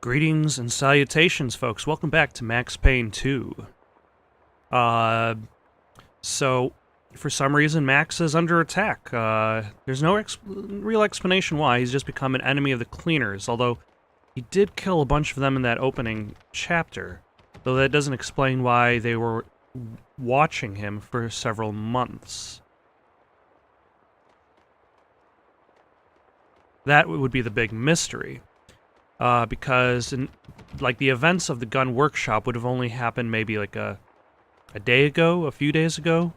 Greetings and salutations, folks. Welcome back to Max Payne 2. So, for some reason, Max is under attack. There's no real explanation why. He's just become an enemy of the cleaners, although he did kill a bunch of them in that opening chapter, though that doesn't explain why they were watching him for several months. That would be the big mystery. Because the events of the gun workshop would have only happened maybe like a day ago, a few days ago.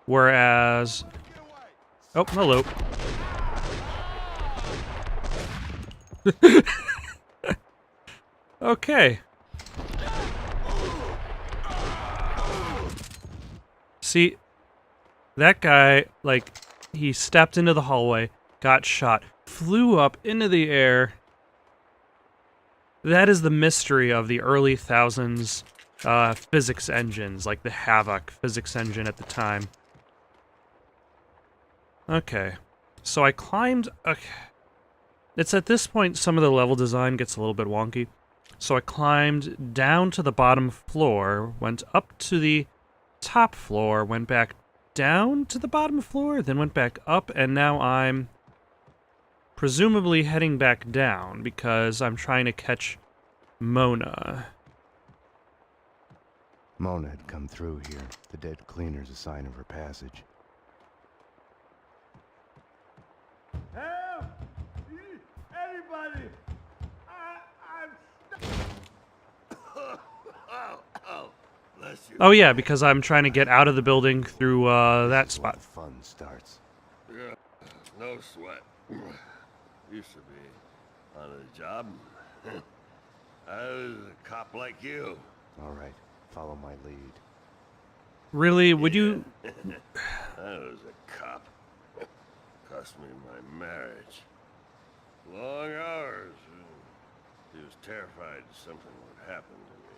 Whereas... Oh, hello. Okay. See, that guy, he stepped into the hallway, got shot, flew up into the air. That is the mystery of the early thousands physics engines, like the Havoc physics engine at the time. Okay, so I climbed... Okay. It's at this point some of the level design gets a little bit wonky. So I climbed down to the bottom floor, went up to the top floor, went back down to the bottom floor, then went back up, and now I'm presumably heading back down because I'm trying to catch Mona. Mona had come through here. The dead cleaner's a sign of her passage. Help! Anybody! I'm stuck! Oh, bless you. Oh yeah, because I'm trying to get out of the building through that spot. Where fun starts. Yeah, no sweat. Used to be on a job. I was a cop like you. All right, follow my lead. Really? Would you... I was a cop. Cost me my marriage. Long hours. He was terrified something would happen to me.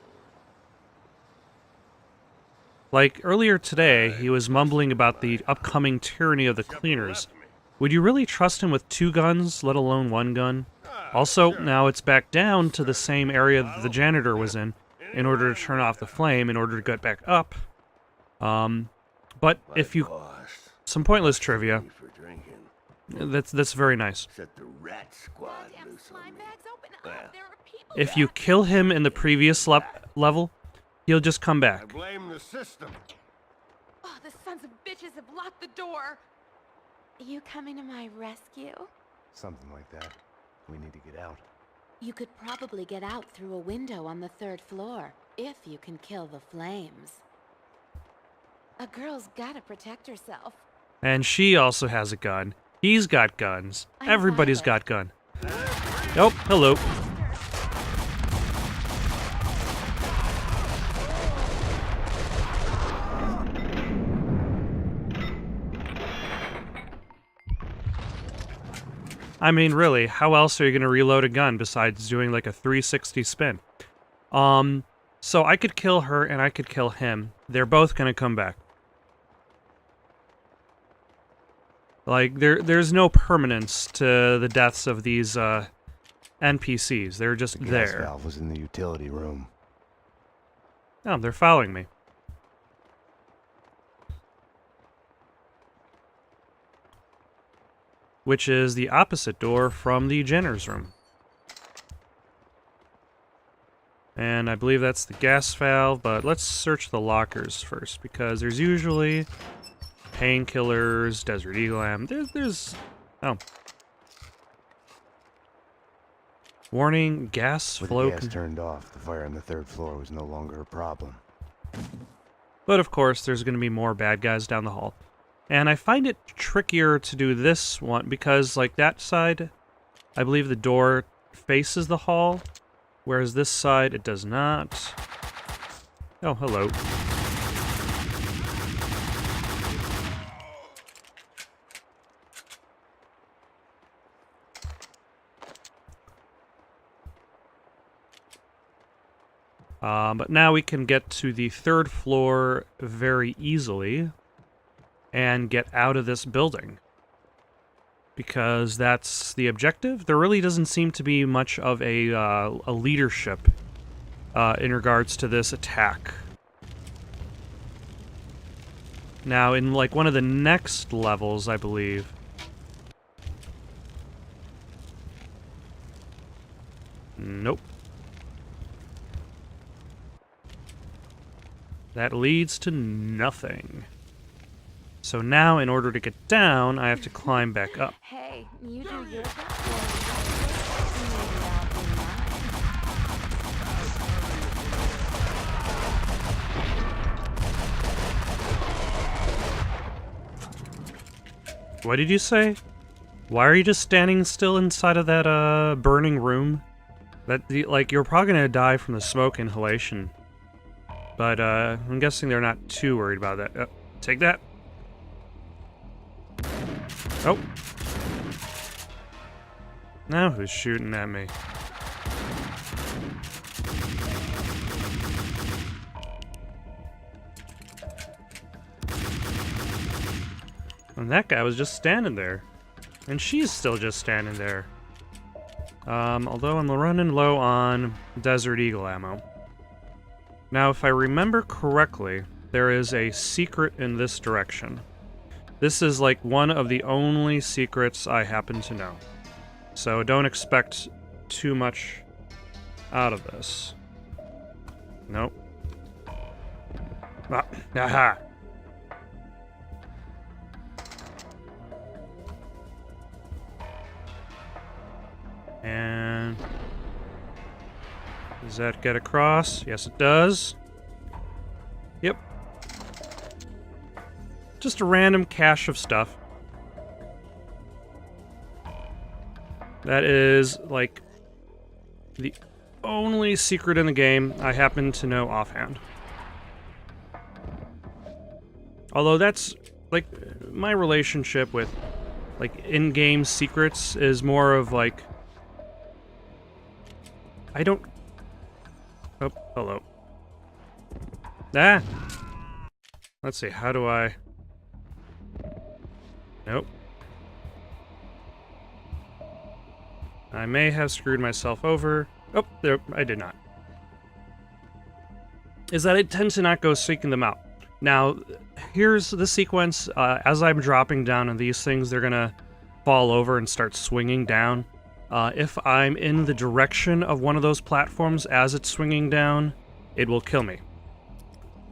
Like, earlier today, he was mumbling about the upcoming tyranny of the cleaners. Would you really trust him with 2 guns, let alone 1 gun? Also, now it's back down to the same area that the janitor was in order to turn off the flame, in order to get back up. But if you... Some pointless trivia. That's very nice. Set the rat squad loose on me. If you kill him in the previous level, he'll just come I back. blame the system. Oh, the sons of bitches have locked the door. You coming to my rescue? Something like that. We need to get out. You could probably get out through a window on the 3rd floor, if you can kill the flames. A girl's gotta protect herself. And she also has a gun. He's got guns. Everybody's got gun. Oh, hello. I mean, really, how else are you going to reload a gun besides doing like a 360 spin? So I could kill her and I could kill him. They're both going to come back. Like, there's no permanence to the deaths of these NPCs. They're just The gas there. valve was in the utility room. Oh, they're following me. Which is the opposite door from the janitor's room. And I believe that's the gas valve, but let's search the lockers first, because there's usually painkillers, Desert Eagle Am. Oh. Warning, gas With flow... the gas turned off, the fire on the 3rd floor was no longer a problem. But of course, there's going to be more bad guys down the hall. And I find it trickier to do this one, because, like, that side, I believe the door faces the hall, whereas this side, it does not. Oh, hello. But now we can get to the 3rd floor very easily and get out of this building. because that's the objective. There really doesn't seem to be much of a leadership in regards to this attack. Now, in like one of the next levels, I believe. Nope. That leads to nothing. So now, in order to get down, I have to climb back up. Hey, you do your What did you say? Why are you just standing still inside of that, burning room? Like, you're probably gonna die from the smoke inhalation. But, I'm guessing they're not too worried about that. Take that. Oh. Now who's shooting at me? And that guy was just standing there. And she's still just standing there. Although I'm running low on Desert Eagle ammo. Now, if I remember correctly, there is a secret in this direction. This is like one of the only secrets I happen to know. So don't expect too much out of this. Nope. Ah, aha! And does that get across? Yes, it does. Yep. Just a random cache of stuff. That is, like, the only secret in the game I happen to know offhand. Although that's, like, my relationship with, like, in-game secrets is more of, like, I don't... Oh, hello. Ah! Let's see, how do I... Nope. I may have screwed myself over. Oh, there, I did not. Is that I tend to not go seeking them out. Now, here's the sequence. As I'm dropping down on these things, they're gonna fall over and start swinging down. If I'm in the direction of one of those platforms as it's swinging down, it will kill me.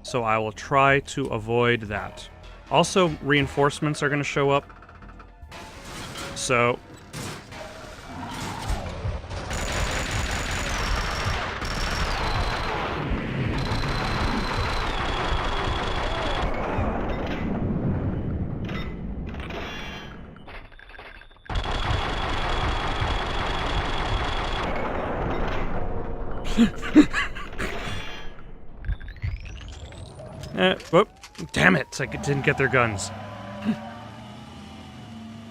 So I will try to avoid that. Also, reinforcements are going to show up. So... whoop. Damn it, I didn't get their guns.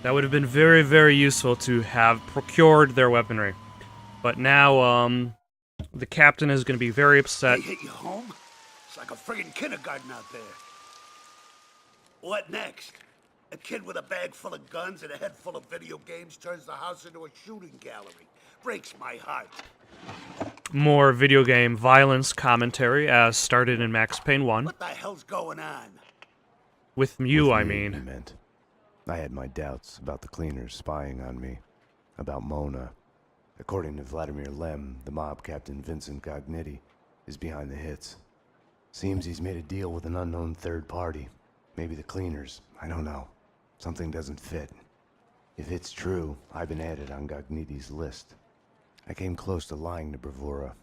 That would have been very, very useful to have procured their weaponry. But now, the captain is going to be very upset. They hit you home? It's like a friggin' kindergarten out there. What next? A kid with a bag full of guns and a head full of video games turns the house into a shooting gallery. Breaks my heart. More video game violence commentary, as started in Max Payne 1. What the hell's going on? With you, I With me, mean. he meant. I had my doubts about the cleaners spying on me. About Mona. According to Vladimir Lem, the mob captain Vincent Gognitti is behind the hits. Seems he's made a deal with an unknown third party. Maybe the cleaners. I don't know. Something doesn't fit. If it's true, I've been added on Gognitti's list. I came close to lying to Bravura.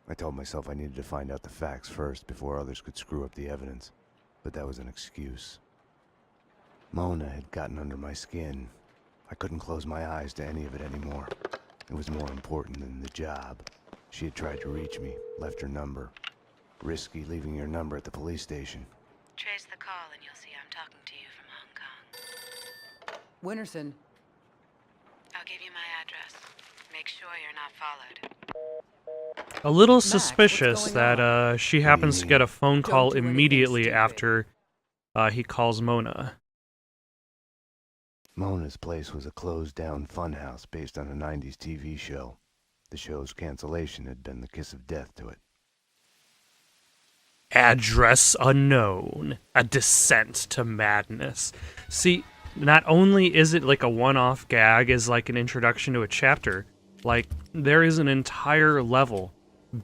I told myself I needed to find out the facts first before others could screw up the evidence. But that was an excuse. Mona had gotten under my skin. I couldn't close my eyes to any of it anymore. It was more important than the job. She had tried to reach me, left her number. Risky leaving your number at the police station. Trace the call and you'll see I'm talking to you from Hong Kong. Winterson. I'll give you my address. Make sure you're not followed. A little Max, suspicious what's that going she happens to get a phone Don't call do anything immediately stupid. after he calls Mona. Mona's place was a closed-down funhouse based on a 90s TV show. The show's cancellation had been the kiss of death to it. Address unknown. A descent to madness. See, not only is it like a one-off gag as like an introduction to a chapter, like there is an entire level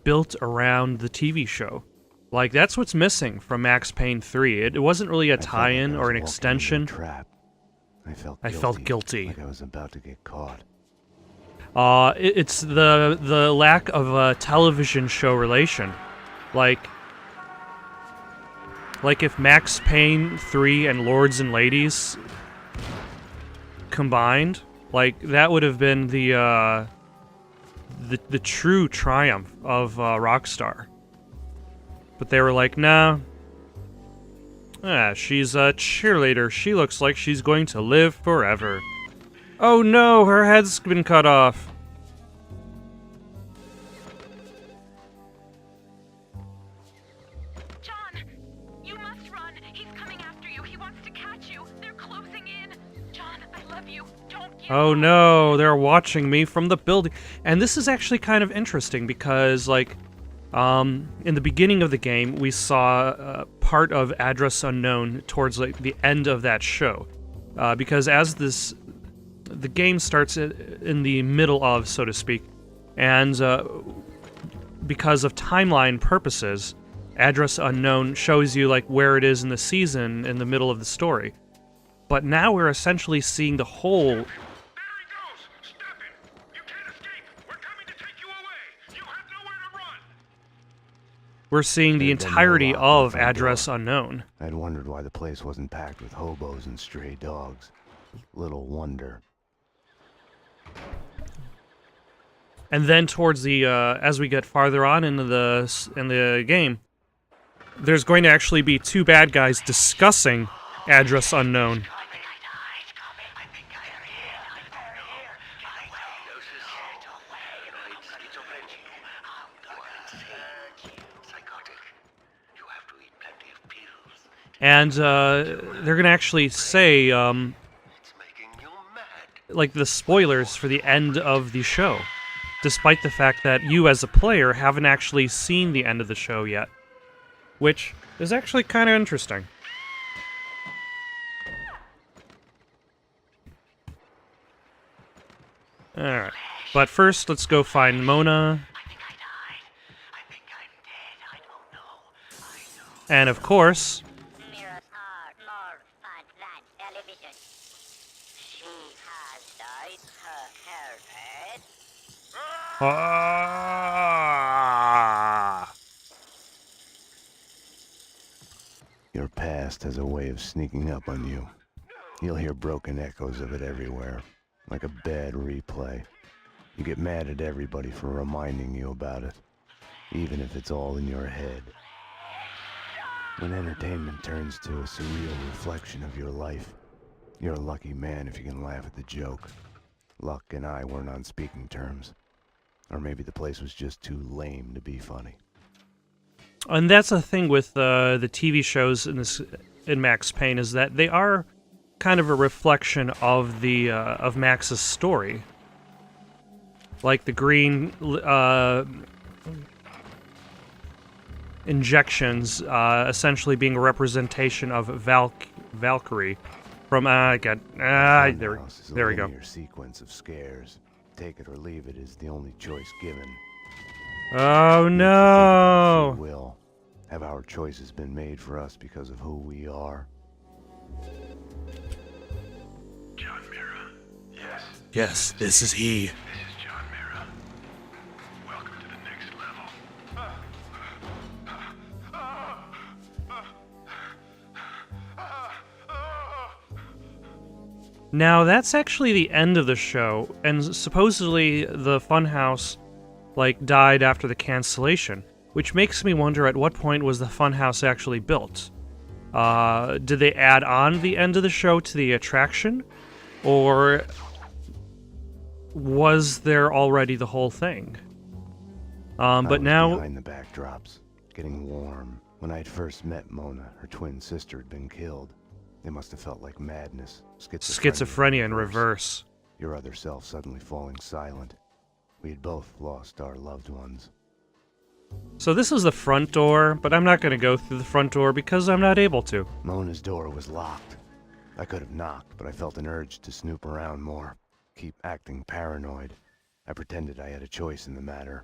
built around the TV show. Like that's what's missing from Max Payne 3. It wasn't really a tie-in or an extension. Trap. I felt guilty. Like I was about to get caught. It's the lack of a television show relation. Like if Max Payne 3 and Lords and Ladies combined, like that would have been the true triumph of Rockstar. But they were like, nah. She's a cheerleader. She looks like she's going to live forever. Oh no, her head's been cut off. John, you must run. He's coming after you. He wants to catch you. They're closing in. John, I love you. Don't give Oh up. no, they're watching me from the building. And this is actually kind of interesting because, like, in the beginning of the game, we saw part of Address Unknown towards like the end of that show, because as the game starts in the middle of, so to speak, and because of timeline purposes, Address Unknown shows you like where it is in the season in the middle of the story. But now we're essentially seeing the whole. We're seeing the entirety of Address Unknown. I'd wondered why the place wasn't packed with hobos and stray dogs. Little wonder. And then towards the as we get farther on in the game, there's going to actually be two bad guys discussing Address Unknown. And they're going to actually say, like, the spoilers for the end of the show, despite the fact that you as a player haven't actually seen the end of the show yet, which is actually kind of interesting. Alright, but first let's go find Mona. And of course, Mirrors are more fun than television. She has dyed her hair red. Your past has a way of sneaking up on you. You'll hear broken echoes of it everywhere, like a bad replay. You get mad at everybody for reminding you about it, even if it's all in your head. When entertainment turns to a surreal reflection of your life, you're a lucky man if you can laugh at the joke. Luck and I weren't on speaking terms. Or maybe the place was just too lame to be funny. and that's the thing with the TV shows in Max Payne, is that they are kind of a reflection of the of Max's story. Like the green injections essentially being a representation of Valkyrie from there we go. Your sequence of scares. Take it or leave it is the only choice given. Oh no! Will have our choices been made for us because of who we are? John Mira. Yes. Yes, this is he. This is John Mira. Welcome to the next level. Now that's actually the end of the show, and supposedly the funhouse died after the cancellation, which makes me wonder at what point was the funhouse actually built. Did they add on the end of the show to the attraction, or was there already the whole thing? But now behind the backdrops, getting warm. When I'd first met Mona, her twin sister had been killed. It must have felt like madness. Schizophrenia in reverse. Your other self suddenly falling silent. We had both lost our loved ones. So this is the front door, but I'm not going to go through the front door because I'm not able to. Mona's door was locked. I could have knocked, but I felt an urge to snoop around more. Keep acting paranoid. I pretended I had a choice in the matter.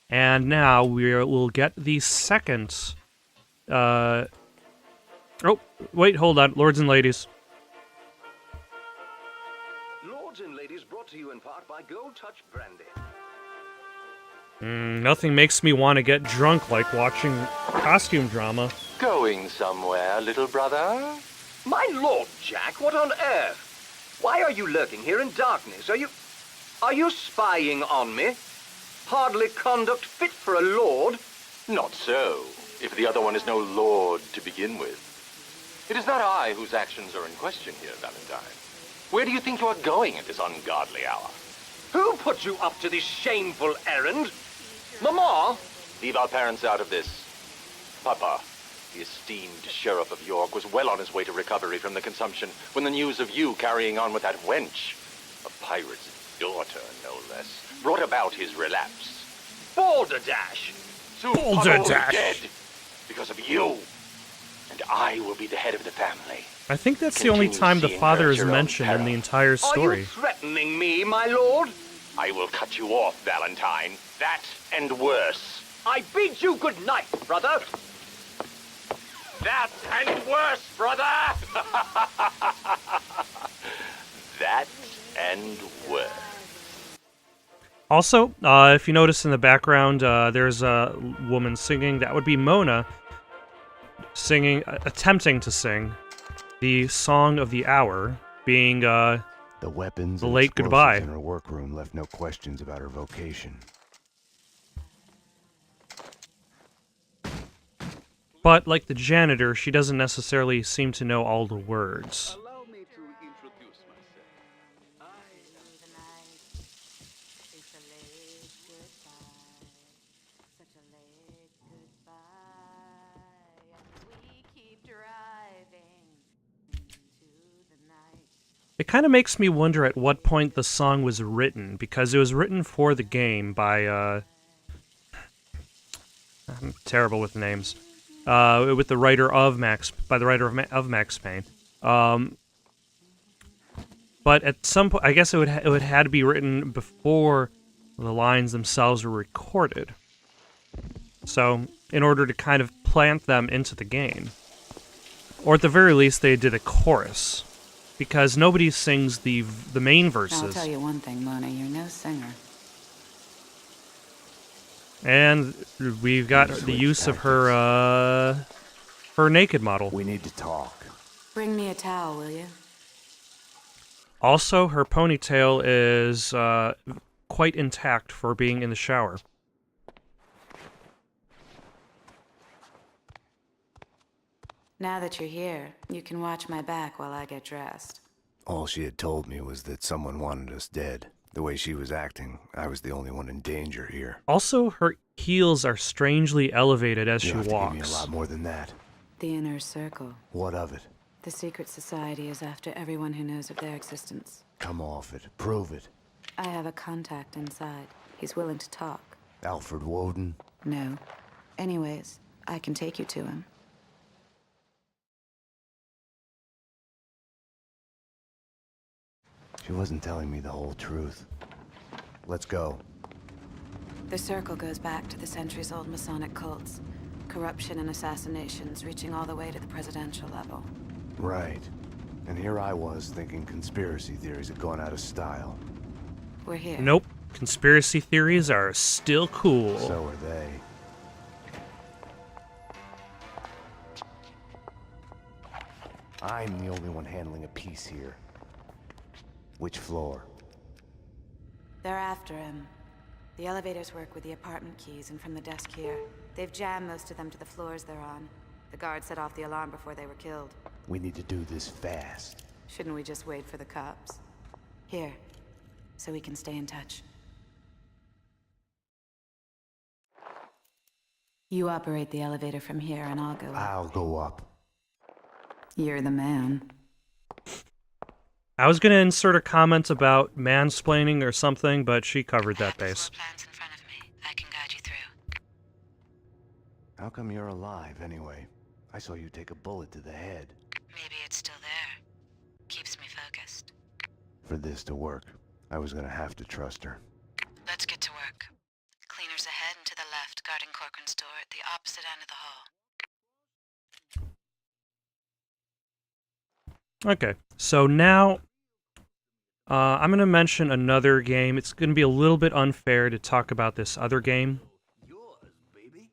And now we'll get the second... Oh, wait, hold on. Lords and ladies. Lords and ladies, brought to you in part by Gold Touch Brandy. Nothing makes me want to get drunk like watching costume drama. Going somewhere, little brother? My lord, Jack, what on earth? Why are you lurking here in darkness? Are you spying on me? Hardly conduct fit for a lord. Not so, if the other one is no lord to begin with. It is not I whose actions are in question here, Valentine. Where do you think you are going at this ungodly hour? Who put you up to this shameful errand? Mama? Leave our parents out of this. Papa, the esteemed Sheriff of York, was well on his way to recovery from the consumption when the news of you carrying on with that wench, a pirate's daughter, no less, brought about his relapse. Balderdash! Soon Balderdash! Papa will be dead because of you. And I will be the head of the family. I think that's the only time the father is mentioned in the entire Are story. you threatening me, my lord? I will cut you off, Valentine. That and worse. I bid you good night, brother. That and worse, brother! That and worse. Also, if you notice in the background, there's a woman singing. That would be Mona singing, attempting to sing the song of the hour, being The weapons The and Late explosives Goodbye. in her workroom left no questions about her vocation. But like the janitor, she doesn't necessarily seem to know all the words. Allow me to introduce myself. I It kind of makes me wonder at what point the song was written, because it was written for the game by, I'm terrible with names. With the writer of Max Payne. But at some point, I guess it would had to be written before the lines themselves were recorded. So, in order to kind of plant them into the game. Or at the very least, they did a chorus. Because nobody sings the main verses. I'll tell you one thing, Mona, you're no singer. And we've got the use of her naked model. We need to talk. Bring me a towel, will you? Also, her ponytail is quite intact for being in the shower. Now that you're here, you can watch my back while I get dressed. All she had told me was that someone wanted us dead. The way she was acting, I was the only one in danger here. Also, her heels are strangely elevated as she You have to give me a walks. lot more than that. The inner circle. What of it? The secret society is after everyone who knows of their existence. Come off it. Prove it. I have a contact inside. He's willing to talk. Alfred Woden? No. Anyways, I can take you to him. She wasn't telling me the whole truth. Let's go. The circle goes back to the centuries-old Masonic cults. Corruption and assassinations reaching all the way to the presidential level. Right. And here I was thinking conspiracy theories had gone out of style. We're here. Nope. Conspiracy theories are still cool. So are they. I'm the only one handling a piece here. Which floor? They're after him. The elevators work with the apartment keys and from the desk here. They've jammed most of them to the floors they're on. The guard set off the alarm before they were killed. We need to do this fast. Shouldn't we just wait for the cops? Here, so we can stay in touch. You operate the elevator from here, and I'll go up. I'll go up. You're the man. I was going to insert a comment about mansplaining or something, but she covered that base. Plans in front of me. I can guide you through. How come you're alive, anyway? I saw you take a bullet to the head. Maybe it's still there. Keeps me focused. For this to work, I was gonna have to trust her. Let's get to work. Cleaners ahead and to the left, guarding Corcoran's door at the opposite end of the hall. Okay, so now I'm going to mention another game. It's going to be a little bit unfair to talk about this other game. Yours, baby.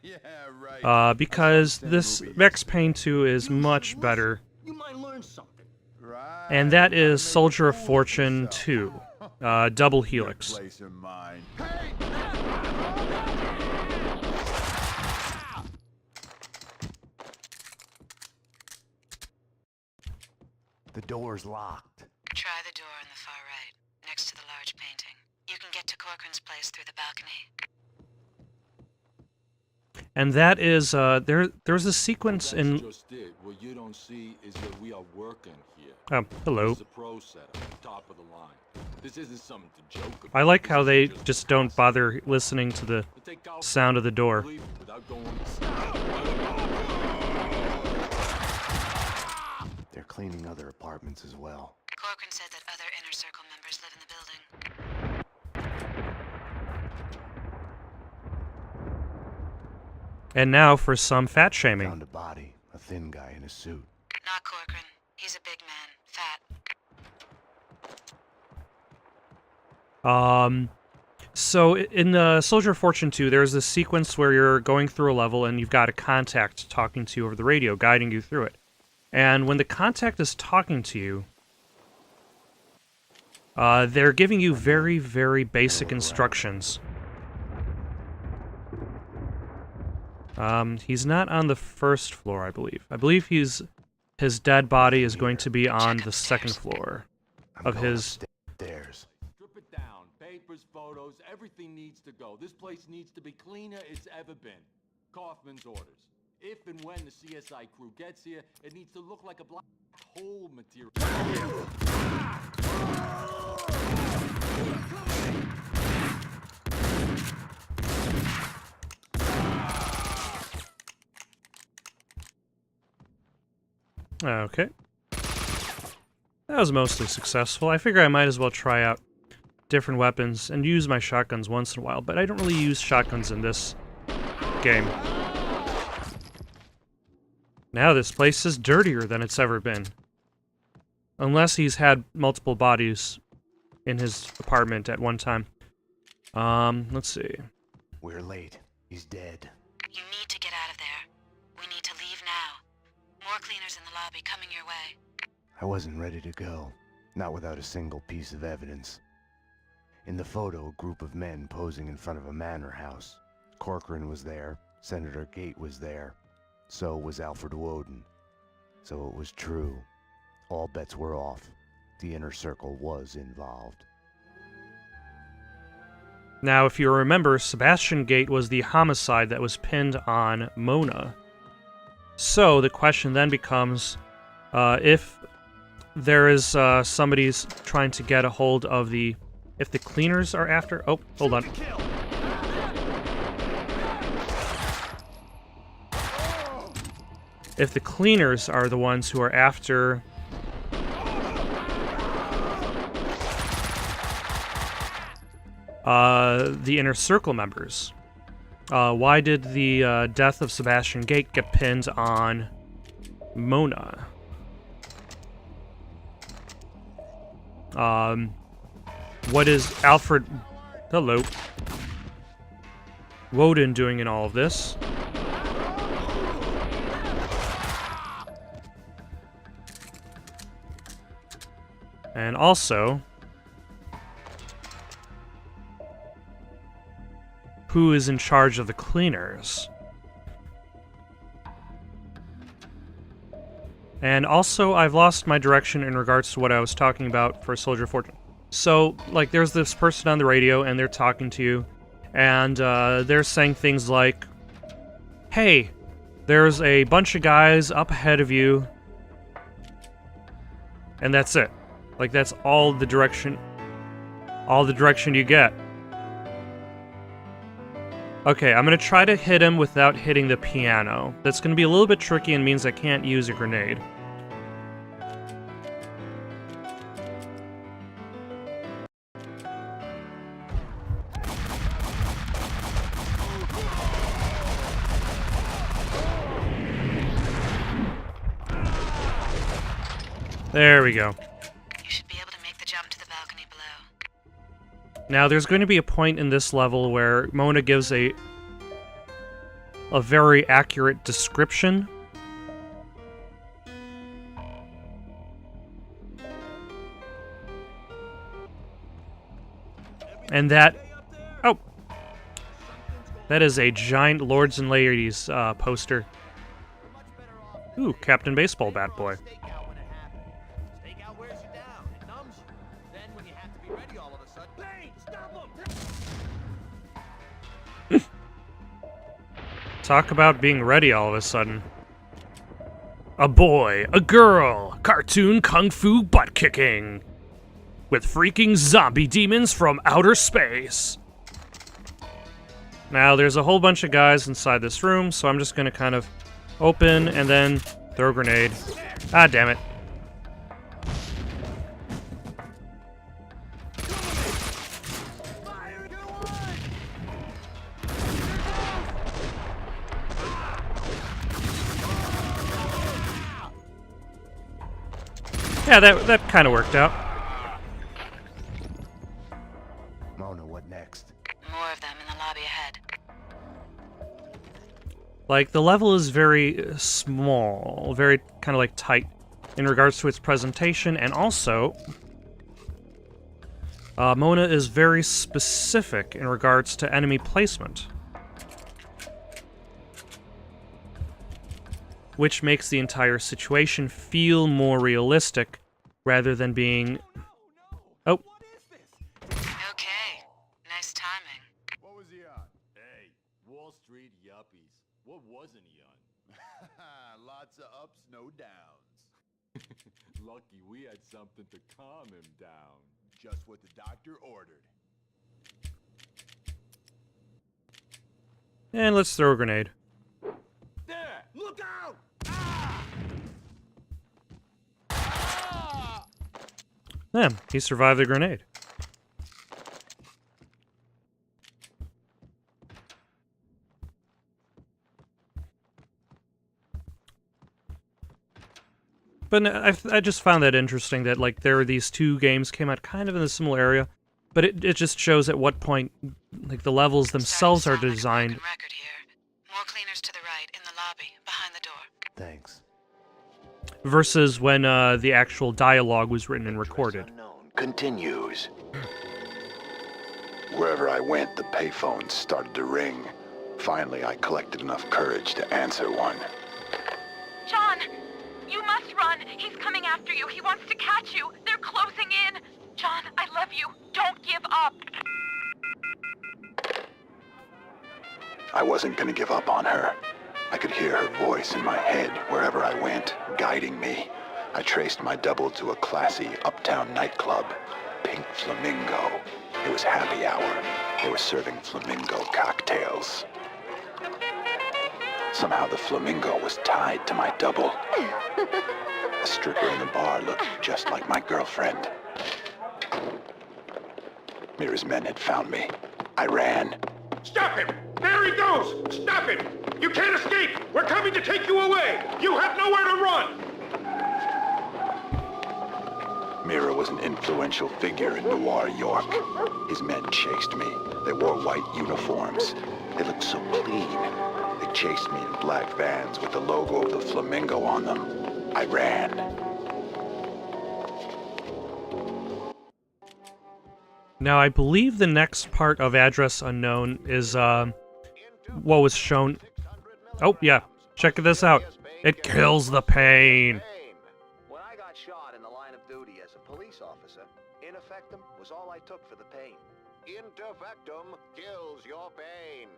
Yeah, right. Because this Max Payne 2 is much better. You might learn something. Right. And that is Soldier of Fortune 2, Double Helix. Place in mind. The door's locked. Try the door on the far right, next to the large painting. You can get to Corcoran's place through the balcony. And that is, there's a sequence in... Just it. What you don't see is that we are working here. Oh, hello. This is a pro setup, top of the line. This isn't something to joke about. I like how they just don't bother listening to the sound of the door. Without going... They're cleaning other apartments as well. Corcoran said that other Inner Circle members live in the building. And now for some fat shaming. Found a body, a thin guy in a suit. Not Corcoran. He's a big man. Fat. So in the Soldier of Fortune 2, there's this sequence where you're going through a level and you've got a contact talking to you over the radio, guiding you through it. And when the contact is talking to you, they're giving you very, very basic instructions. He's not on the first floor, I believe. I believe his dead body is going to be on the second floor of his... Stairs. Strip it down. Papers, photos, everything needs to go. This place needs to be cleaner it's ever been. Kaufman's orders. If and when the CSI crew gets here, it needs to look like a black hole material. Okay. That was mostly successful. I figure I might as well try out different weapons and use my shotguns once in a while, but I don't really use shotguns in this game. Now this place is dirtier than it's ever been. Unless he's had multiple bodies in his apartment at one time. Let's see. We're late. He's dead. You need to get out of there. We need to leave now. More cleaners in the lobby coming your way. I wasn't ready to go. Not without a single piece of evidence. In the photo, a group of men posing in front of a manor house. Corcoran was there. Senator Gate was there. So was Alfred Woden. So it was true. All bets were off. The Inner Circle was involved. Now, if you remember, Sebastian Gate was the homicide that was pinned on Mona. So the question then becomes, if there is somebody's trying to get a hold of the... If the cleaners are after... Oh, hold on. If the cleaners are the ones who are after... the Inner Circle members. Why did the death of Sebastian Gate get pinned on Mona? What is Alfred... Hello. Woden doing in all of this? And also... who is in charge of the cleaners? And also, I've lost my direction in regards to what I was talking about for Soldier of Fortune. So, like, there's this person on the radio, and they're talking to you, And they're saying things like, hey, there's a bunch of guys up ahead of you, and that's it. Like, that's all the direction you get. Okay, I'm gonna try to hit him without hitting the piano. That's gonna be a little bit tricky and means I can't use a grenade. There we go. You should be able to make the jump to the balcony below. Now, there's going to be a point in this level where Mona gives a very accurate description. And that... Oh! That is a giant Lords and Ladies poster. Ooh, Captain Baseball Bat Boy. Talk about being ready all of a sudden. A boy, a girl, cartoon kung fu butt kicking. With freaking zombie demons from outer space. Now, there's a whole bunch of guys inside this room, so I'm just gonna kind of open and then throw a grenade. Ah, damn it. Yeah, that kind of worked out. Mona, what next? More of them in the lobby ahead. Like, the level is very small, very kind of like tight in regards to its presentation, and also Mona is very specific in regards to enemy placement, which makes the entire situation feel more realistic rather than being... Oh. Okay, nice timing. What was he on? Hey, Wall Street yuppies. What wasn't he on? Lots of ups, no downs. Lucky we had something to calm him down. Just what the doctor ordered. And let's throw a grenade. There! Look out! Yeah, he survived the grenade. But I just found that interesting that, like, there are these two games came out kind of in a similar area, but it just shows at what point, like, the levels themselves are designed. Record here. More cleaners to the right, in the lobby, behind the door. Thanks. Versus when the actual dialogue was written and recorded. Continues. Wherever I went, the payphones started to ring. Finally, I collected enough courage to answer one. John, you must run. He's coming after you. He wants to catch you. They're closing in. John, I love you. Don't give up. I wasn't gonna give up on her. I could hear her voice in my head wherever I went, guiding me. I traced my double to a classy uptown nightclub, Pink Flamingo. It was happy hour. They were serving flamingo cocktails. Somehow the flamingo was tied to my double. The stripper in the bar looked just like my girlfriend. Mira's men had found me. I ran. Stop him! There he goes! Stop him! You can't escape! We're coming to take you away! You have nowhere to run! Mira was an influential figure in Noir York. His men chased me. They wore white uniforms. They looked so clean. They chased me in black vans with the logo of the flamingo on them. I ran. Now, I believe the next part of Address Unknown is what was shown. Oh, yeah. Check this out. It kills the pain. When I got shot in the line of duty as a police officer, ineffectum was all I took for the pain. Interfectum kills your pain.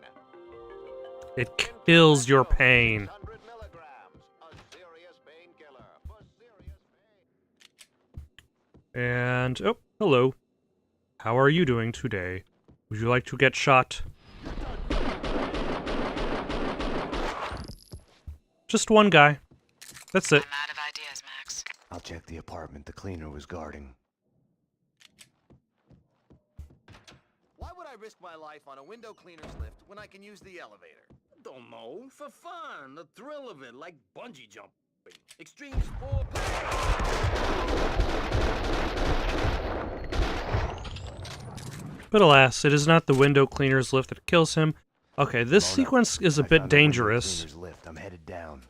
It kills your pain. 600 milligrams. A serious painkiller for serious pain. And, oh, hello. How are you doing today? Would you like to get shot? Just one guy. That's it. I'm out of ideas, Max. I'll check the apartment the cleaner was guarding. Why would I risk my life on a window cleaner's lift when I can use the elevator? Don't know. For fun. The thrill of it, like bungee jumping. Extreme sport. But alas, it is not the window cleaner's lift that kills him. Okay, this sequence is a bit dangerous. Lift. I'm headed down.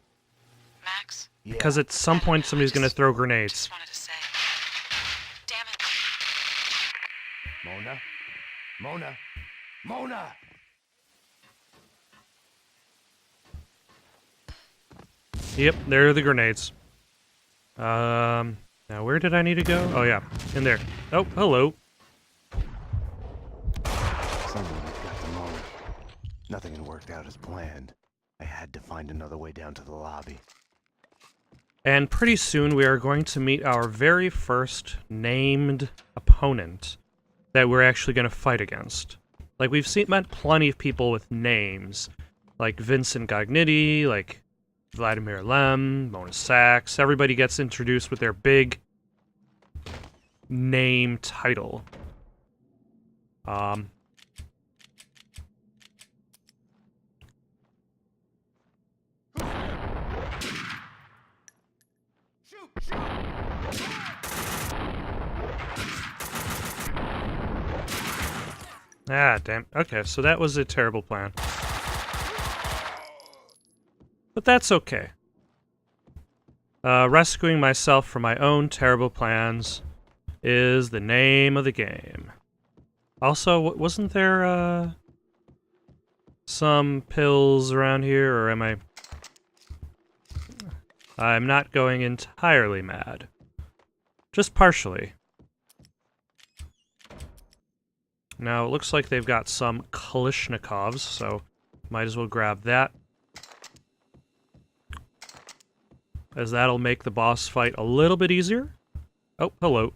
Max? Because at some point somebody's going to throw grenades. Just wanted to say. Damn it. Mona? Mona? Mona! Yep, there are the grenades. Now where did I need to go? Oh yeah, in there. Oh, hello. Someone got to Mona. Nothing had worked out as planned. I had to find another way down to the lobby. And pretty soon we are going to meet our very first named opponent that we're actually going to fight against. Like, we've met plenty of people with names. Like Vincent Gognitti, like Vladimir Lem, Mona Sachs. Everybody gets introduced with their big name title. Ah, damn. Okay, so that was a terrible plan. But that's okay. Rescuing myself from my own terrible plans is the name of the game. Also, wasn't there, some pills around here, or am I... I'm not going entirely mad. Just partially. Now, it looks like they've got some Kalashnikovs, so might as well grab that. As that'll make the boss fight a little bit easier. Oh, hello.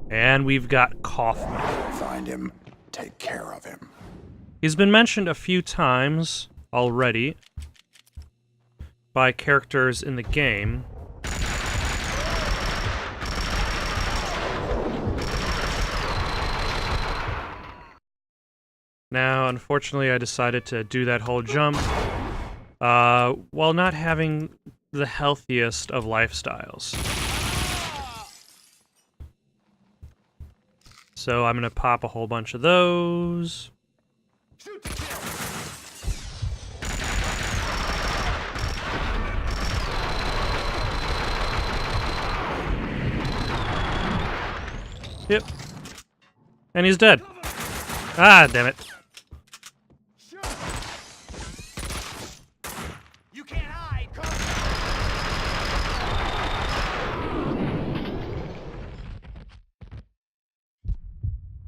And we've got Kaufman. Find him, take care of him. He's been mentioned a few times already by characters in the game. Now, unfortunately, I decided to do that whole jump while not having the healthiest of lifestyles. So I'm going to pop a whole bunch of those. Yep. And he's dead. Ah, damn it. You can't hide.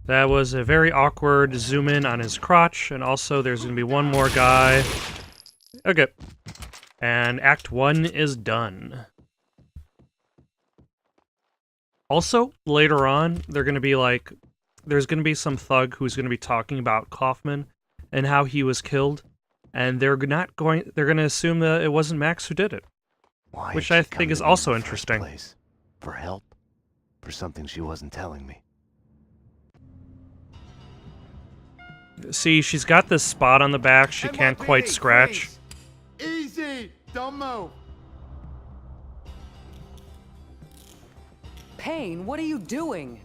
That was a very awkward zoom in on his crotch, and also there's going to be one more guy. Okay. And Act 1 is done. Also, later on, they're going to be like, there's going to be some thug who's going to be talking about Kaufman and how he was killed, and they're going to assume that it wasn't Max who did it. Why which had I she come think to is me in also the first interesting. place? For help? For something she wasn't telling me? See, she's got this spot on the back she can't quite scratch. Easy! Don't move! Payne, what are you doing?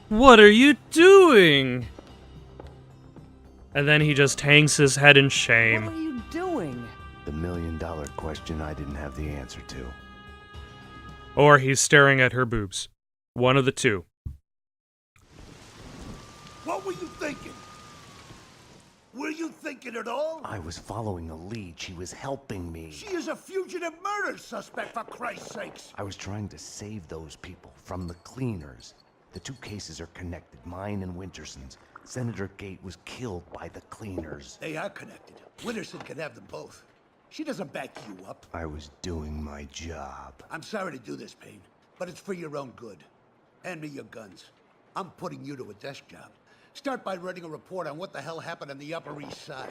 What are you doing? And then he just hangs his head in shame. What are you doing? The million-dollar question I didn't have the answer to. Or he's staring at her boobs. One of the two. thinking at all? I was following a lead. She was helping me. She is a fugitive murder suspect, for Christ's sakes. I was trying to save those people from the cleaners. The two cases are connected, mine and Winterson's. Senator Gate was killed by the cleaners. They are connected. Winterson can have them both. She doesn't back you up. I was doing my job. I'm sorry to do this, Payne, but it's for your own good. Hand me your guns. I'm putting you to a desk job. Start by writing a report on what the hell happened on the Upper East Side.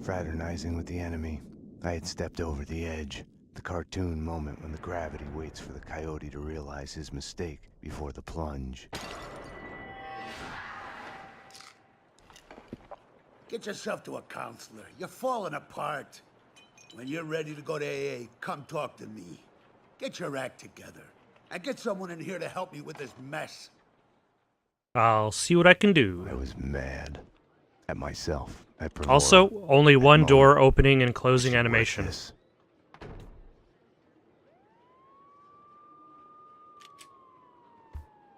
Fraternizing with the enemy, I had stepped over the edge. The cartoon moment when the gravity waits for the coyote to realize his mistake before the plunge. Get yourself to a counselor. You're falling apart. When you're ready to go to AA, come talk to me. Get your act together. And get someone in here to help me with this mess. I'll see what I can do. I was mad. At myself. At Primora. Also, only one door opening and closing animation.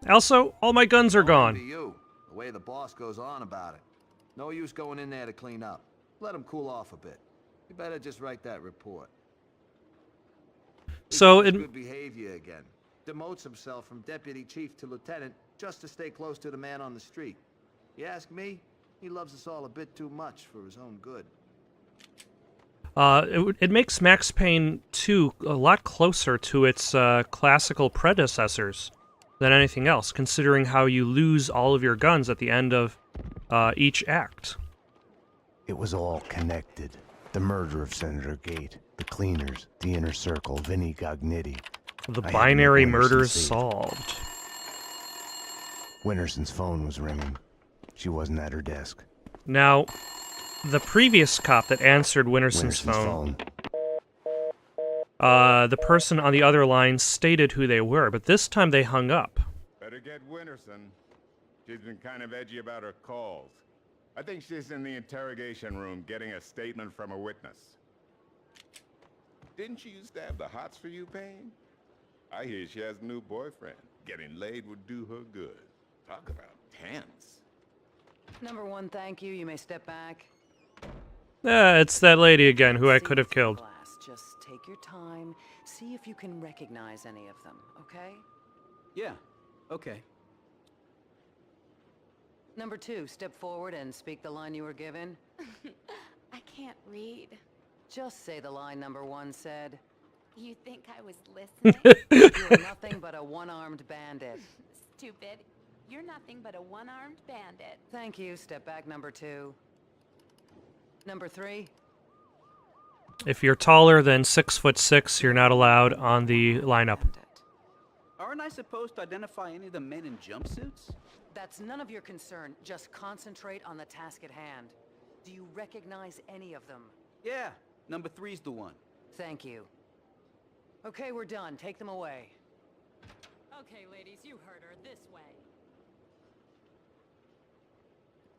Also, all my guns are gone. You, the way the boss goes on about it. No use going in there to clean up. Let him cool off a bit. You better just write that report. So good behavior again. Demotes himself from deputy chief to lieutenant just to stay close to the man on the street. You ask me, he loves us all a bit too much for his own good. It makes Max Payne 2 a lot closer to its classical predecessors than anything else, considering how you lose all of your guns at the end of each act. It was all connected. The murder of Senator Gate, the cleaners, the inner circle, Vinnie Gognitti. The binary murders solved. Winterson's phone was ringing. She wasn't at her desk. Now, the previous cop that answered Winterson's phone, the person on the other line stated who they were, but this time they hung up. Better get Winterson. She's been kind of edgy about her calls. I think she's in the interrogation room getting a statement from a witness. Didn't she used to have the hots for you, Payne? I hear she has a new boyfriend. Getting laid would do her good. Talk about tense. Number one, thank you. You may step back. It's that lady again who I could have killed. Class, just take your time. See if you can recognize any of them, okay? Yeah, okay. Number two, step forward and speak the line you were given. I can't read. Just say the line number one said. You think I was listening? You're nothing but a one-armed bandit. Stupid. You're nothing but a one-armed bandit. Thank you. Step back, number two. Number three. If you're taller than 6'6", you're not allowed on the lineup. Aren't I supposed to identify any of the men in jumpsuits? That's none of your concern. Just concentrate on the task at hand. Do you recognize any of them? Yeah, number three's the one. Thank you. Okay, we're done. Take them away. Okay, ladies, you heard her. This way.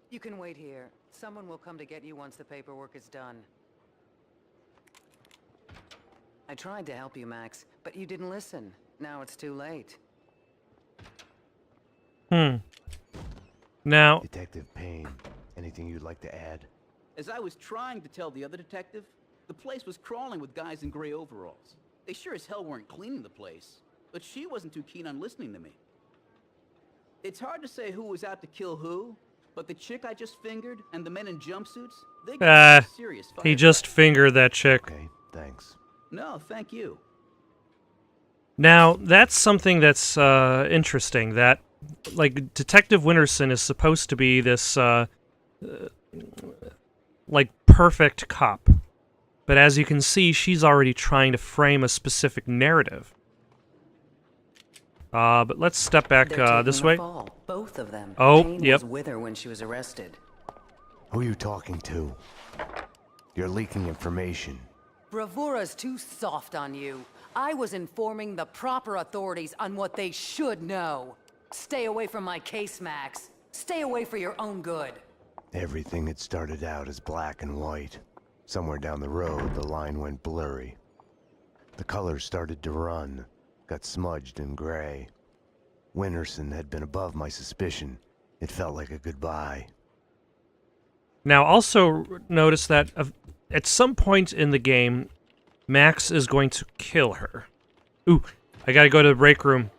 You can wait here. Someone will come to get you once the paperwork is done. I tried to help you, Max, but you didn't listen. Now it's too late. Now... Detective Payne, anything you'd like to add? As I was trying to tell the other detective, the place was crawling with guys in gray overalls. They sure as hell weren't cleaning the place, but she wasn't too keen on listening to me. It's hard to say who was out to kill who, but the chick I just fingered and the men in jumpsuits, they got serious fight. He just fingered that chick. Okay, thanks. No, thank you. Now, that's something that's interesting, that, like, Detective Winterson is supposed to be this, like, perfect cop. But as you can see, she's already trying to frame a specific narrative. But let's step back this way. Both of them. Oh, Payne yep. was with her when she was arrested. Who are you talking to? You're leaking information. Bravura's too soft on you. I was informing the proper authorities on what they should know. Stay away from my case, Max. Stay away for your own good. Everything had started out as black and white. Somewhere down the road, the line went blurry. The colors started to run, got smudged and gray. Winterson had been above my suspicion. It felt like a goodbye. Now, also notice that at some point in the game, Max is going to kill her. Ooh, I gotta go to the break room.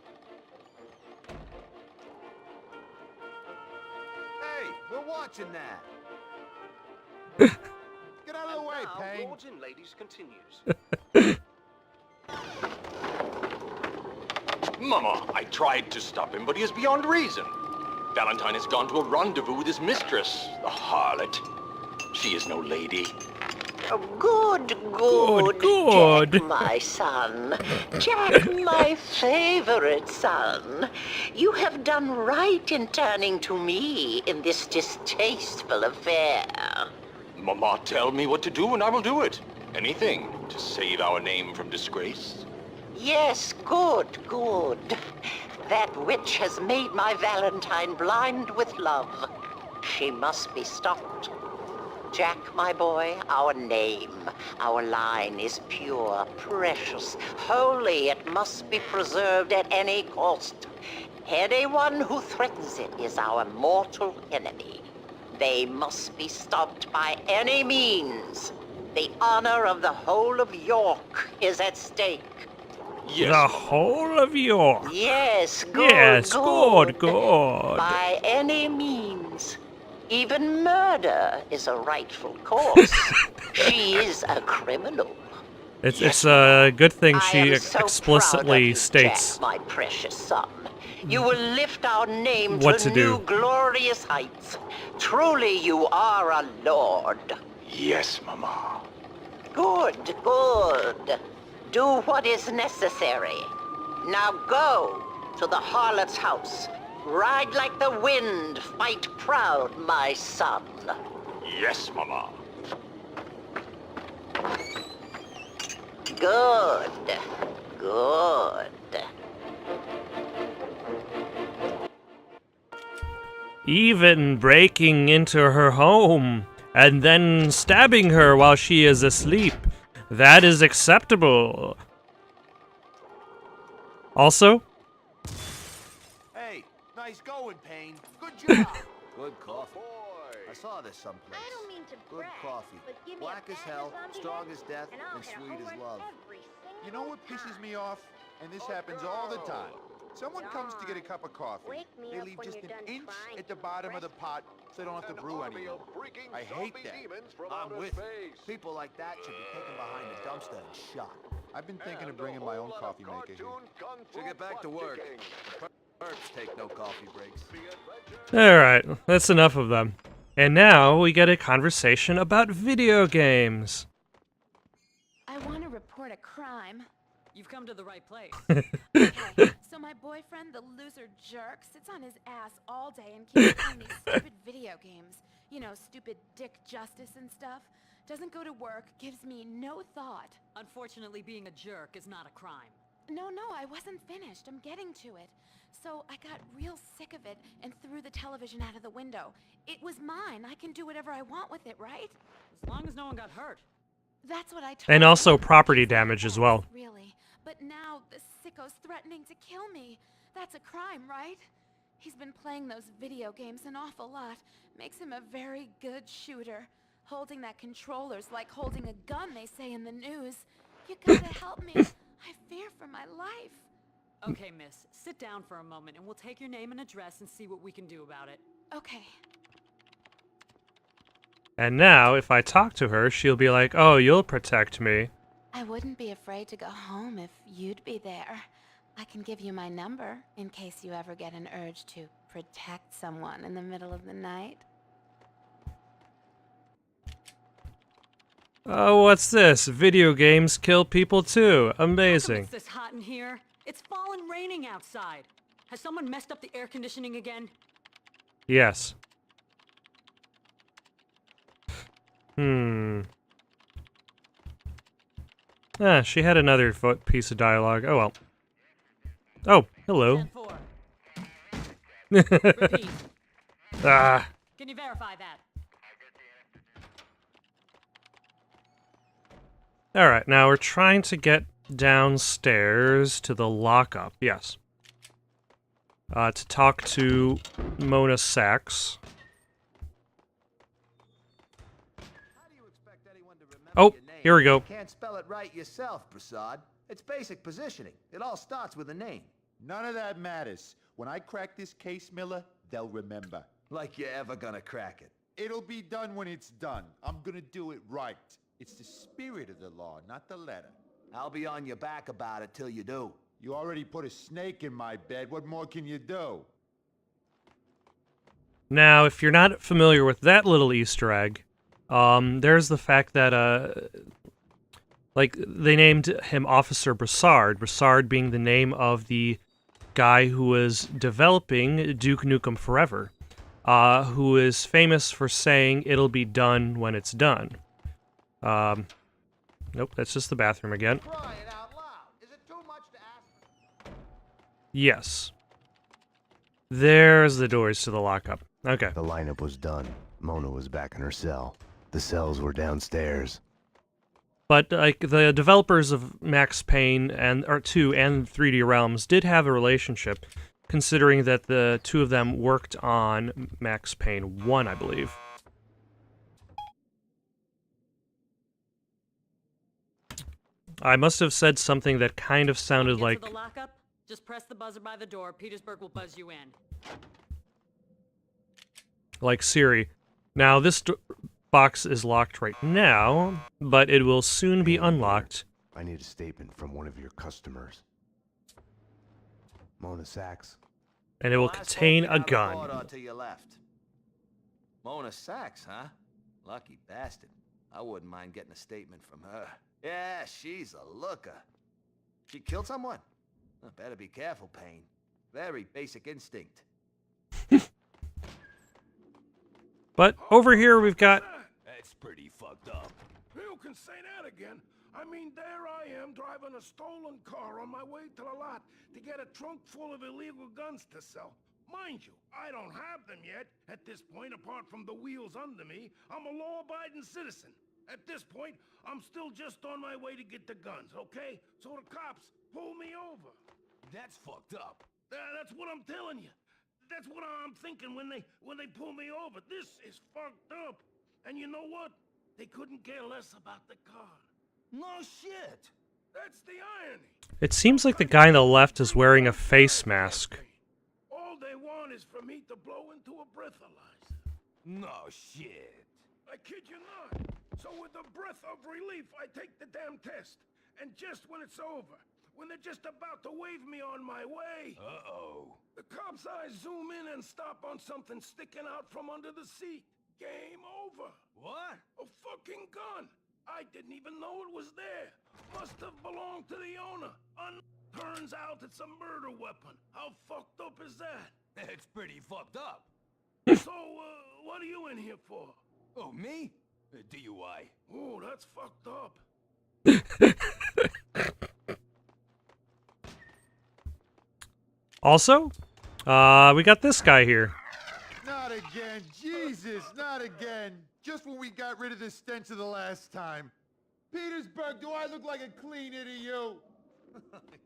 Hey, we're watching that. Get out of the way, Payne. Lords and Ladies continues. Mama, I tried to stop him, but he is beyond reason. Valentine has gone to a rendezvous with his mistress, the harlot. She is no lady. Good. Jack, my son. Jack, my favorite son. You have done right in turning to me in this distasteful affair. Mama, tell me what to do and I will do it. Anything to save our name from disgrace. Yes, good. That witch has made my Valentine blind with love. She must be stopped. Jack, my boy, our name, our line is pure, precious, holy. It must be preserved at any cost. Anyone who threatens it is our mortal enemy. They must be stopped by any means. The honor of the whole of York is at stake. Yes. The whole of York. Yes, good. Yes, good. By any means. Even murder is a rightful course. She is a criminal. It's a good thing she so explicitly you, states Jack, my precious son. You will lift our name what to do. new glorious heights. Truly, you are a lord. Yes, Mama. Good. Do what is necessary. Now go to the harlot's house. Ride like the wind, fight proud, my son. Yes, Mama. Good. Even breaking into her home and then stabbing her while she is asleep. That is acceptable. Also, Hey, nice going, Payne. Good job. Good coffee. I saw this someplace. I don't mean to Good brag, coffee. but give me Black a as bag hell, of zombie strong heads, as death, and I'll and hit a sweet home as run love. every single You know what pisses me off? And this happens all the time. Someone comes to get a cup of coffee. Wake me They up leave when just you're an done inch trying at the to bottom of the pot so they don't have to brew anymore. I hate that. I'm with you. People like that should be taken behind a dumpster and shot. I've been thinking of bringing my own coffee maker here. Should get back to work. Perps take no coffee breaks. alright, that's enough of them. And now we get a conversation about video games. I want to report a crime. You've come to the right place. Okay, so my boyfriend, the loser jerk, sits on his ass all day and keeps playing these stupid video games. You know, stupid dick justice and stuff. Doesn't go to work, gives me no thought. Unfortunately, being a jerk is not a crime. No, I wasn't finished. I'm getting to it. So I got real sick of it and threw the television out of the window. It was mine. I can do whatever I want with it, right? As long as no one got hurt. That's what I told And him. also property damage as well. Really. But now the sicko's threatening to kill me. That's a crime, right? He's been playing those video games an awful lot. Makes him a very good shooter. Holding that controller's like holding a gun, they say in the news. You gotta help me. I fear for my life. Okay, miss. Sit down for a moment and we'll take your name and address and see what we can do about it. Okay. And now, if I talk to her, she'll be like, oh, you'll protect me. I wouldn't be afraid to go home if you'd be there. I can give you my number in case you ever get an urge to protect someone in the middle of the night. Oh, what's this? Video games kill people too. How come Amazing. it's this hot in here? It's fallen raining outside. Has someone messed up the air conditioning again? Yes. Ah, she had another piece of dialogue. Oh well. Oh, hello. 10-4. Repeat. Ah. Can you verify that? Alright, now we're trying to get downstairs to the lockup. Yes. To talk to Mona Sachs. Oh, here we go. You can't spell it right yourself, Prasad. It's basic positioning. It all starts with a name. None of that matters. When I crack this case, Miller, they'll remember. Like you're ever gonna crack it. It'll be done when it's done. I'm gonna do it right. It's the spirit of the law, not the letter. I'll be on your back about it till you do. You already put a snake in my bed. What more can you do? Now, if you're not familiar with that little Easter egg, there's the fact that, like, they named him Officer Broussard, Broussard being the name of the guy who was developing Duke Nukem Forever, who is famous for saying, "It'll be done when it's done." Nope, that's just the bathroom again. Crying out loud. Is it too much to ask? Yes. There's the doors to the lockup. Okay. The lineup was done. Mona was back in her cell. The cells were downstairs. But like the developers of Max Payne and 2 and 3D Realms did have a relationship, considering that the two of them worked on Max Payne 1, I believe. I must have said something that kind of sounded Get like... to the lockup? Just press the buzzer by the door. Petersburg will buzz you in. Like Siri. Now, this box is locked right now, but it will soon be unlocked. I need a statement from one of your customers. Mona Sachs. And it will contain a gun. To your left. Mona Sachs, huh? Lucky bastard. I wouldn't mind getting a statement from her. Yeah, she's a looker. She killed someone? Better be careful, Payne. Very basic instinct. But over here we've got... That's pretty fucked up. You can say that again. I mean, there I am driving a stolen car on my way to the lot to get a trunk full of illegal guns to sell. Mind you, I don't have them yet. At this point, apart from the wheels under me, I'm a law-abiding citizen. At this point, I'm still just on my way to get the guns, okay? So the cops pull me over. That's fucked up. That's what I'm telling you. That's what I'm thinking when they pull me over. This is fucked up. And you know what? They couldn't care less about the car. No shit. That's the irony. It seems like the guy on the left is wearing a face mask. All they want is for me to blow into a breathalyzer. No shit. I kid you not. So with a breath of relief, I take the damn test. And just when it's over, when they're just about to wave me on my way... Uh-oh. The cops' eyes zoom in and stop on something sticking out from under the seat. Game over. What? A fucking gun. I didn't even know it was there. Must have belonged to the owner. Turns out it's a murder weapon. How fucked up is that? It's pretty fucked up. So, what are you in here for? Oh, me? DUI. Oh, that's fucked up. Also, we got this guy here. Not again. Jesus, not again. Just when we got rid of the stench of the last time. Petersburg, do I look like a cleaner to you?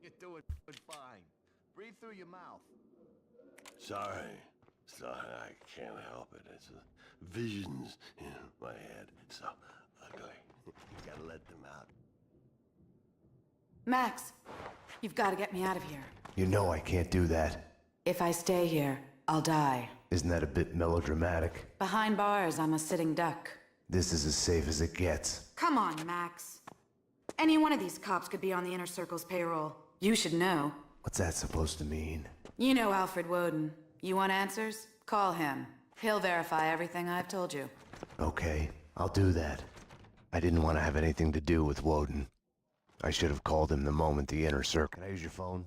You're doing fine. Breathe through your mouth. Sorry, I can't help it. It's visions in my head. So ugly. You gotta let them out. Max, you've got to get me out of here. You know I can't do that. If I stay here, I'll die. Isn't that a bit melodramatic? Behind bars, I'm a sitting duck. This is as safe as it gets. Come on, Max. Any one of these cops could be on the Inner Circle's payroll. You should know. What's that supposed to mean? You know Alfred Woden. You want answers? Call him. He'll verify everything I've told you. Okay, I'll do that. I didn't want to have anything to do with Woden. I should have called him the moment the Inner Circle... Can I use your phone?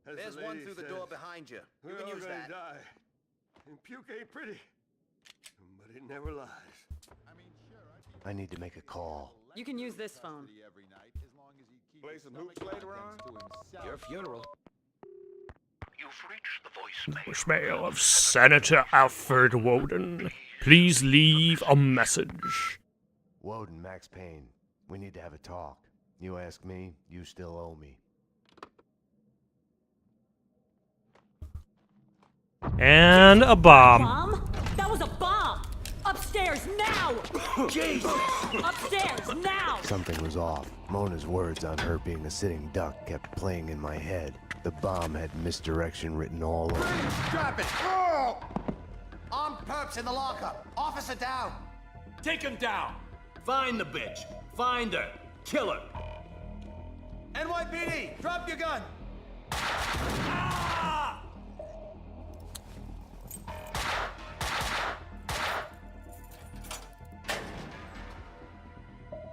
There's one through the door behind you. You can use that. Die. And puke ain't pretty, but it never lies. I need to make a call. You can use this phone. Play some hoops later on? Your funeral. You've reached the Voicemail of Senator Alfred Woden. Please leave a message. Woden, Max Payne. We need to have a talk. You ask me, you still owe me. And a bomb. Bomb? That was a bomb! Upstairs, now! Jesus! Upstairs, now! Something was off. Mona's words on her being a sitting duck kept playing in my head. The bomb had misdirection written all over it. Drop it! Oh! Armed perps in the lockup. Officer down. Take him down. Find the bitch. Find her. Kill her. NYPD, drop your gun. Ah!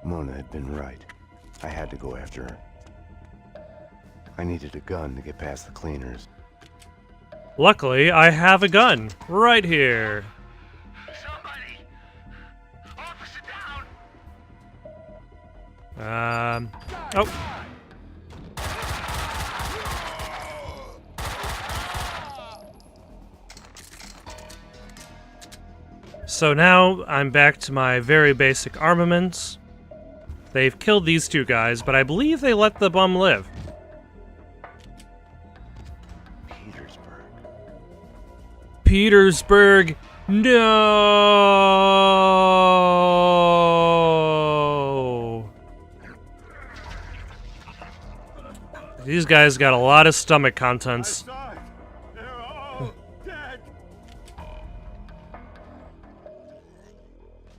Mona had been right. I had to go after her. I needed a gun to get past the cleaners. Luckily, I have a gun right here. Somebody! Officer down! Oh. So now I'm back to my very basic armaments. They've killed these two guys, but I believe they let the bum live. Petersburg. No. These guys got a lot of stomach contents.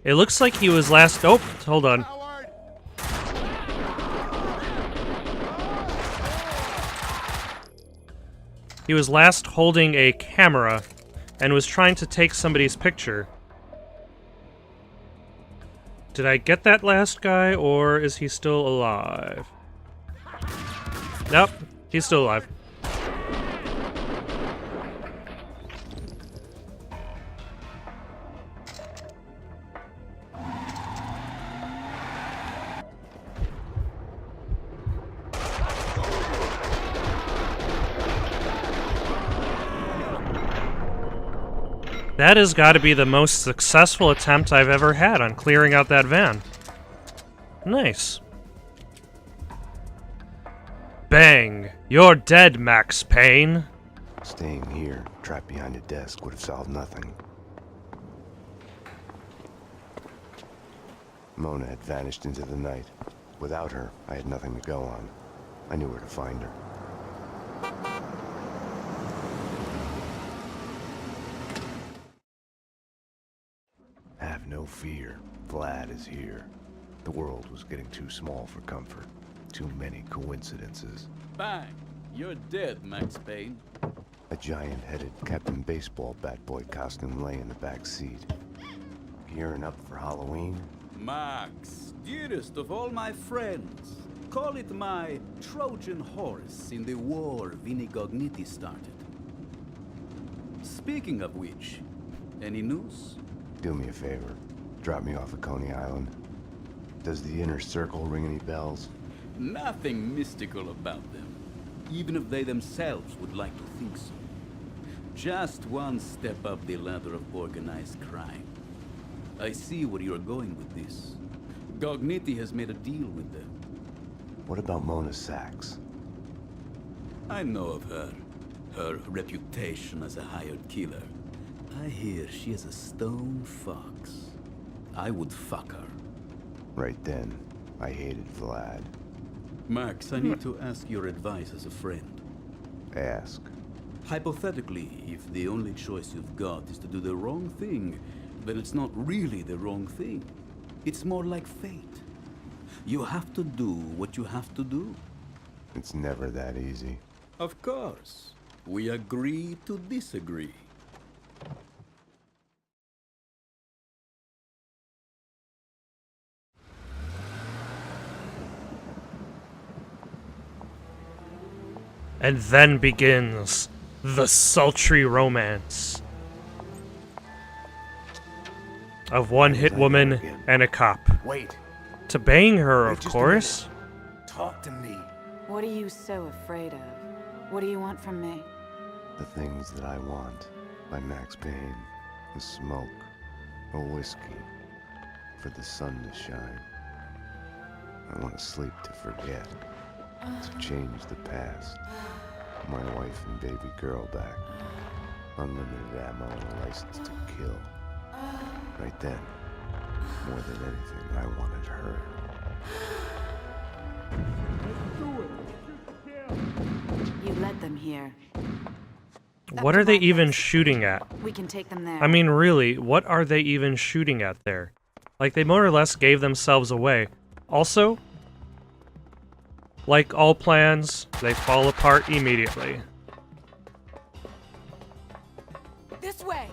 It looks like he was last. Oh, hold on. He was last holding a camera and was trying to take somebody's picture. Did I get that last guy, or is he still alive? Nope, he's still alive. That has got to be the most successful attempt I've ever had on clearing out that van. Nice. Bang! You're dead, Max Payne. Staying here, trapped behind a desk, would have solved nothing. Mona had vanished into the night. Without her, I had nothing to go on. I knew where to find her. Have no fear. Vlad is here. The world was getting too small for comfort. Too many coincidences. Bang! You're dead, Max Payne. A giant-headed Captain Baseball bat boy costume lay in the back seat. Gearing up for Halloween? Max, dearest of all my friends. Call it my Trojan horse in the war Vinnie Gognitti started. Speaking of which, any news? Do me a favor. Drop me off at Coney Island. Does the inner circle ring any bells? Nothing mystical about them, even if they themselves would like to think so. Just one step up the ladder of organized crime. I see where you're going with this. Gognitti has made a deal with them. What about Mona Sachs? I know of her. Her reputation as a hired killer. I hear she is a stone fox. I would fuck her. Right then, I hated Vlad. Max, I need to ask your advice as a friend. Ask. Hypothetically, if the only choice you've got is to do the wrong thing, then it's not really the wrong thing. It's more like fate. You have to do what you have to do. It's never that easy. Of course. We agree to disagree. And then begins the sultry romance of one-hit woman and a cop. Wait. To bang her, of course. Talk to me. What are you so afraid of? What do you want from me? The Things That I Want by Max Payne. A smoke, a whiskey, for the sun to shine. I want to sleep to forget, to change the past. My wife and baby girl back. Unlimited ammo and a license to kill. Right then, More than anything, I wanted her. You led them here. What are they even shooting at? We can take them there. I mean, really, what are they even shooting at there? Like, they more or less gave themselves away. Also, like all plans, they fall apart immediately. This way!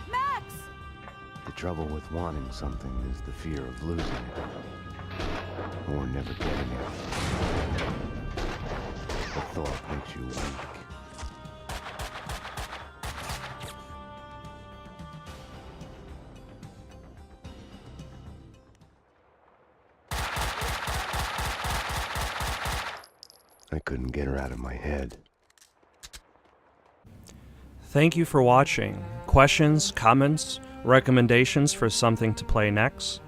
Max! The trouble with wanting something is the fear of losing it. Or never getting it. The thought makes you weak. I couldn't get her out of my head. Thank you for watching. Questions, comments, recommendations for something to play next?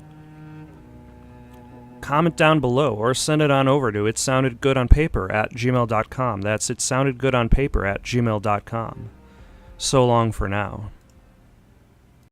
Comment down below or send it on over to itsoundedgoodonpaper@gmail.com. That's itsoundedgoodonpaper@gmail.com. So long for now.